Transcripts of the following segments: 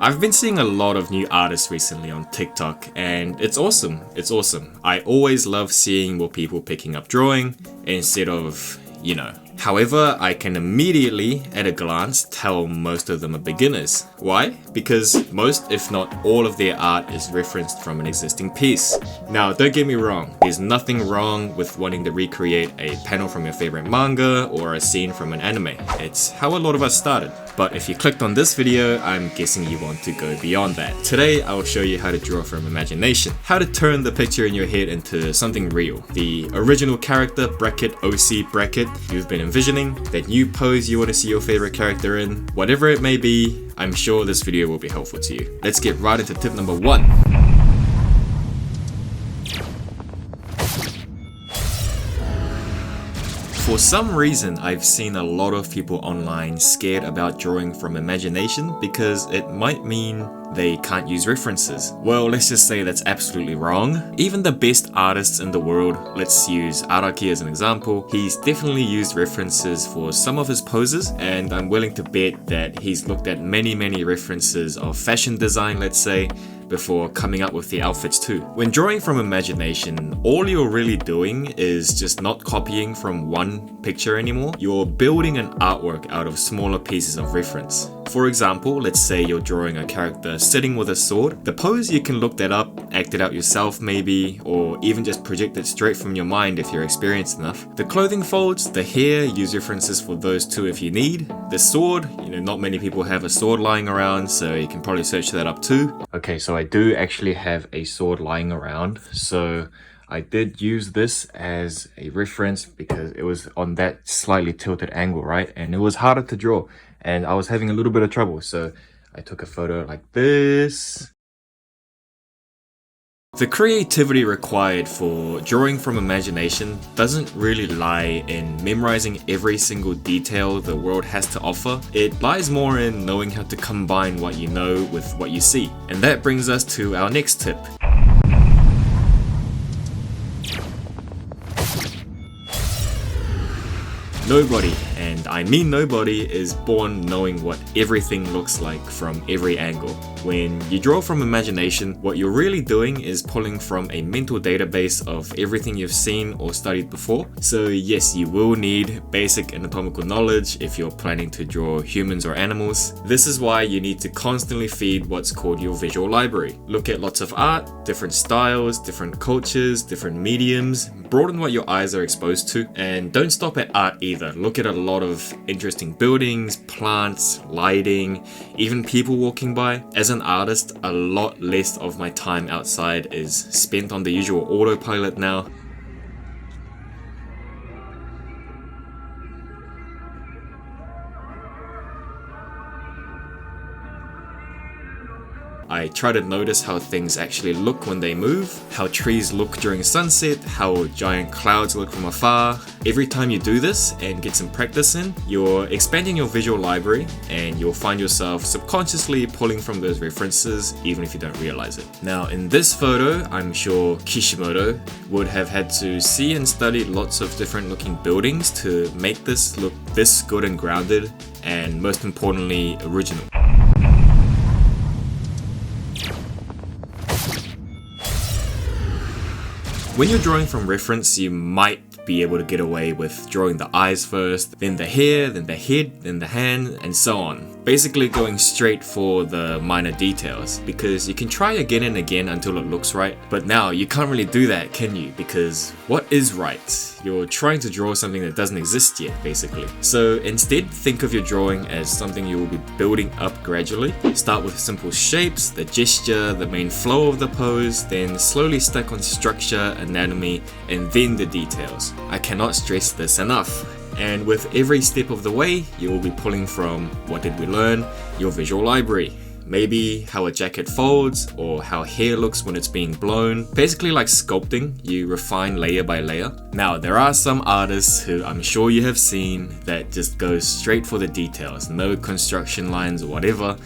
I've been seeing a lot of new artists recently on TikTok, and it's awesome. It's awesome. I always love seeing more people picking up drawing instead of, However, I can immediately, at a glance, tell most of them are beginners. Why? Because most, if not all of their art is referenced from an existing piece. Now, don't get me wrong, there's nothing wrong with wanting to recreate a panel from your favorite manga or a scene from an anime. It's how a lot of us started. But if you clicked on this video, I'm guessing you want to go beyond that. Today, I will show you how to draw from imagination. How to turn the picture in your head into something real. The original character bracket OC bracket you've been envisioning, that new pose you want to see your favorite character in, whatever it may be, I'm sure this video will be helpful to you. Let's get right into tip number 1. For some reason, I've seen a lot of people online scared about drawing from imagination because it might mean they can't use references. Well, let's just say that's absolutely wrong. Even the best artists in the world, let's use Araki as an example, he's definitely used references for some of his poses, and I'm willing to bet that he's looked at many references of fashion design, let's say, before coming up with the outfits too. When drawing from imagination, all you're really doing is just not copying from one picture anymore. You're building an artwork out of smaller pieces of reference. For example, let's say you're drawing a character sitting with a sword. The pose, you can look that up, act it out yourself maybe, or even just project it straight from your mind if you're experienced enough. The clothing folds, the hair, use references for those too if you need. The sword, not many people have a sword lying around, so you can probably search that up too. Okay, so I do actually have a sword lying around, so I did use this as a reference because it was on that slightly tilted angle, right? And it was harder to draw and I was having a little bit of trouble, so I took a photo like this. The creativity required for drawing from imagination doesn't really lie in memorizing every single detail the world has to offer. It lies more in knowing how to combine what you know with what you see. And that brings us to our next tip. Nobody, and I mean nobody, is born knowing what everything looks like from every angle. When you draw from imagination, what you're really doing is pulling from a mental database of everything you've seen or studied before. So yes, you will need basic anatomical knowledge if you're planning to draw humans or animals. This is why you need to constantly feed what's called your visual library. Look at lots of art, different styles, different cultures, different mediums, broaden what your eyes are exposed to, and don't stop at art either. Look at a lot of interesting buildings, plants, lighting, even people walking by. As an artist, a lot less of my time outside is spent on the usual autopilot now. I try to notice how things actually look when they move, how trees look during sunset, how giant clouds look from afar. Every time you do this and get some practice in, you're expanding your visual library and you'll find yourself subconsciously pulling from those references even if you don't realize it. Now in this photo, I'm sure Kishimoto would have had to see and study lots of different looking buildings to make this look this good and grounded, and most importantly, original. When you're drawing from reference, you might be able to get away with drawing the eyes first, then the hair, then the head, then the hand, and so on. Basically going straight for the minor details, because you can try again and again until it looks right. But now you can't really do that, can you? Because what is right? You're trying to draw something that doesn't exist yet, basically. So instead, think of your drawing as something you will be building up gradually. Start with simple shapes, the gesture, the main flow of the pose, then slowly stack on structure, anatomy, and then the details. I cannot stress this enough. And with every step of the way, you will be pulling from what did we learn? Your visual library. Maybe how a jacket folds, or how hair looks when it's being blown. Basically like sculpting, you refine layer by layer. Now there are some artists who I'm sure you have seen that just go straight for the details, no construction lines or whatever.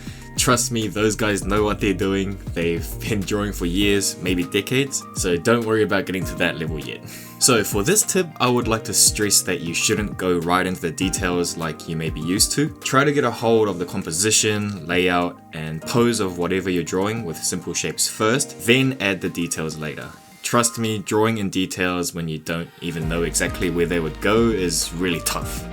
trust me, those guys know what they're doing. They've been drawing for years, maybe decades, so don't worry about getting to that level yet. So for this tip, I would like to stress that you shouldn't go right into the details like you may be used to. Try to get a hold of the composition, layout, and pose of whatever you're drawing with simple shapes first, then add the details later. Trust me, drawing in details when you don't even know exactly where they would go is really tough.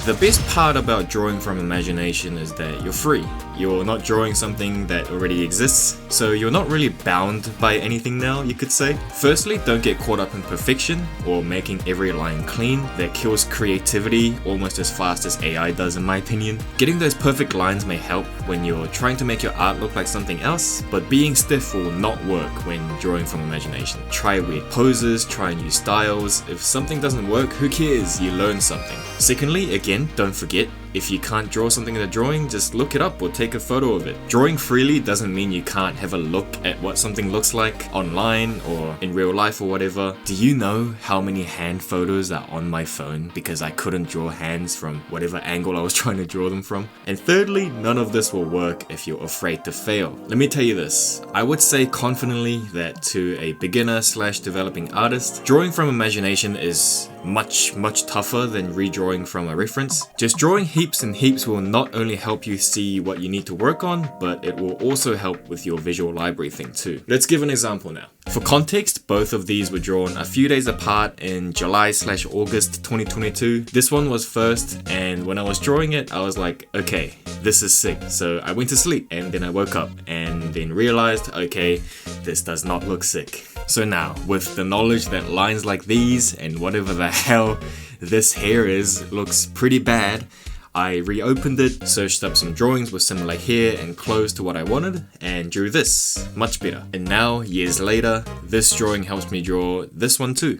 The best part about drawing from imagination is that you're free. You're not drawing something that already exists, so you're not really bound by anything now, you could say. Firstly, don't get caught up in perfection or making every line clean. That kills creativity almost as fast as AI does, in my opinion. Getting those perfect lines may help when you're trying to make your art look like something else, but being stiff will not work when drawing from imagination. Try weird poses, try new styles. If something doesn't work, who cares? You learn something. Secondly, again, don't forget, if you can't draw something in a drawing, just look it up or take a photo of it. Drawing freely doesn't mean you can't have a look at what something looks like online or in real life or whatever. Do you know how many hand photos are on my phone because I couldn't draw hands from whatever angle I was trying to draw them from? And thirdly, none of this will work if you're afraid to fail. Let me tell you this, I would say confidently that to a beginner/developing artist, drawing from imagination is much tougher than redrawing from a reference. Just drawing heaps and heaps will not only help you see what you need to work on, but it will also help with your visual library thing too. Let's give an example now. For context, both of these were drawn a few days apart in July/August 2022. This one was first, and when I was drawing it, I was like, okay, this is sick. So I went to sleep and then I woke up and then realized, okay, this does not look sick. So now, with the knowledge that lines like these and whatever the hell this hair is looks pretty bad, I reopened it, searched up some drawings with similar hair and clothes to what I wanted, and drew this, much better. And now, years later, this drawing helps me draw this one too.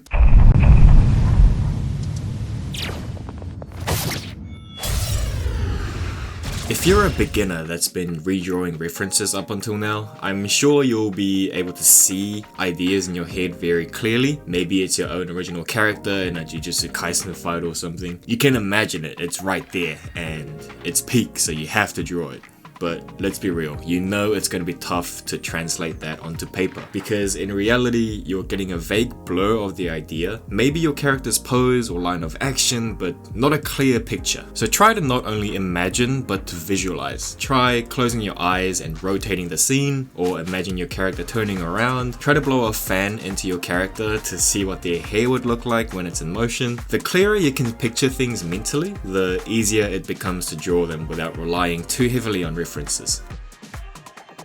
If you're a beginner that's been redrawing references up until now, I'm sure you'll be able to see ideas in your head very clearly. Maybe it's your own original character in a Jujutsu Kaisen fight or something. You can imagine it, it's right there, and it's Paik, so you have to draw it. But let's be real, you know it's going to be tough to translate that onto paper, because in reality you're getting a vague blur of the idea, maybe your character's pose or line of action, but not a clear picture. So try to not only imagine but to visualize. Try closing your eyes and rotating the scene, or imagine your character turning around. Try to blow a fan into your character to see what their hair would look like when it's in motion. The clearer you can picture things mentally, the easier it becomes to draw them without relying too heavily on references.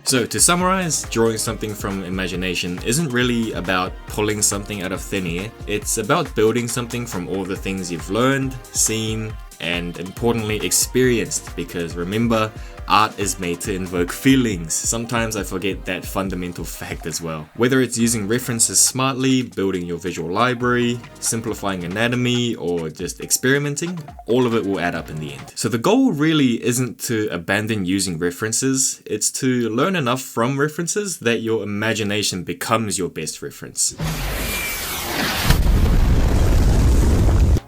So to summarize, drawing something from imagination isn't really about pulling something out of thin air. It's about building something from all the things you've learned, seen, and importantly experienced, because remember, art is made to invoke feelings. Sometimes I forget that fundamental fact as well. Whether it's using references smartly, building your visual library, simplifying anatomy, or just experimenting, all of it will add up in the end. So the goal really isn't to abandon using references, it's to learn enough from references that your imagination becomes your best reference.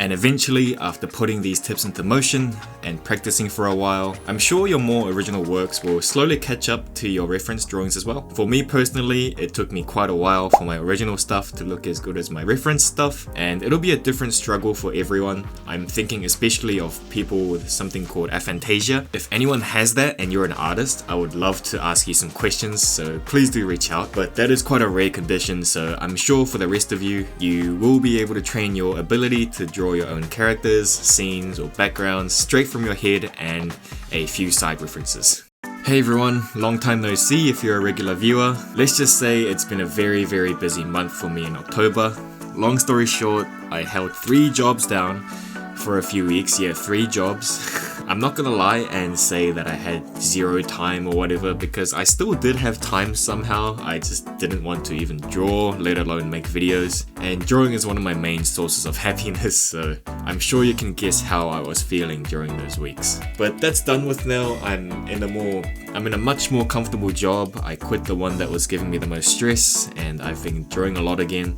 And eventually, after putting these tips into motion and practicing for a while, I'm sure your more original works will slowly catch up to your reference drawings as well. For me personally, it took me quite a while for my original stuff to look as good as my reference stuff, and it'll be a different struggle for everyone. I'm thinking especially of people with something called aphantasia. If anyone has that and you're an artist, I would love to ask you some questions, so please do reach out. But that is quite a rare condition, so I'm sure for the rest of you, you will be able to train your ability to draw your own characters, scenes, or backgrounds straight from your head and a few side references. Hey everyone, long time no see if you're a regular viewer. Let's just say it's been a very busy month for me in October. Long story short, I held 3 jobs down for a few weeks. Yeah, 3 jobs. I'm not gonna lie and say that I had 0 time or whatever, because I still did have time somehow. I just didn't want to even draw, let alone make videos. And drawing is one of my main sources of happiness, so I'm sure you can guess how I was feeling during those weeks. But that's done with now. I'm in a much more comfortable job. I quit the one that was giving me the most stress, and I've been drawing a lot again.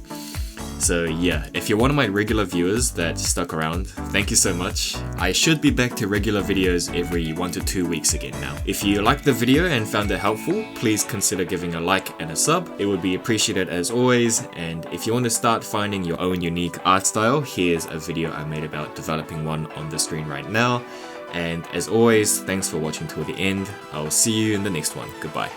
So yeah, if you're one of my regular viewers that stuck around, thank you so much. I should be back to regular videos every 1 to 2 weeks again now. If you liked the video and found it helpful, please consider giving a like and a sub. It would be appreciated as always, and if you want to start finding your own unique art style, here's a video I made about developing one on the screen right now. And as always, thanks for watching till the end. I'll see you in the next one. Goodbye.